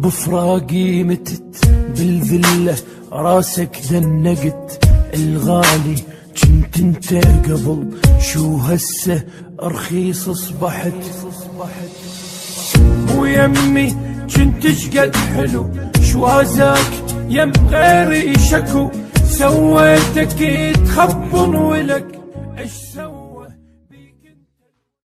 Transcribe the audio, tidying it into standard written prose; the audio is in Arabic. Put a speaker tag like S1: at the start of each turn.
S1: بفراقي متت بالذلة راسك دنقت الغالي جنت انت قبل شو هسه رخيص اصبحت ويمي جنت شقد حلو شوازاك يم غيري شكو سويتك تخبن ولك ايش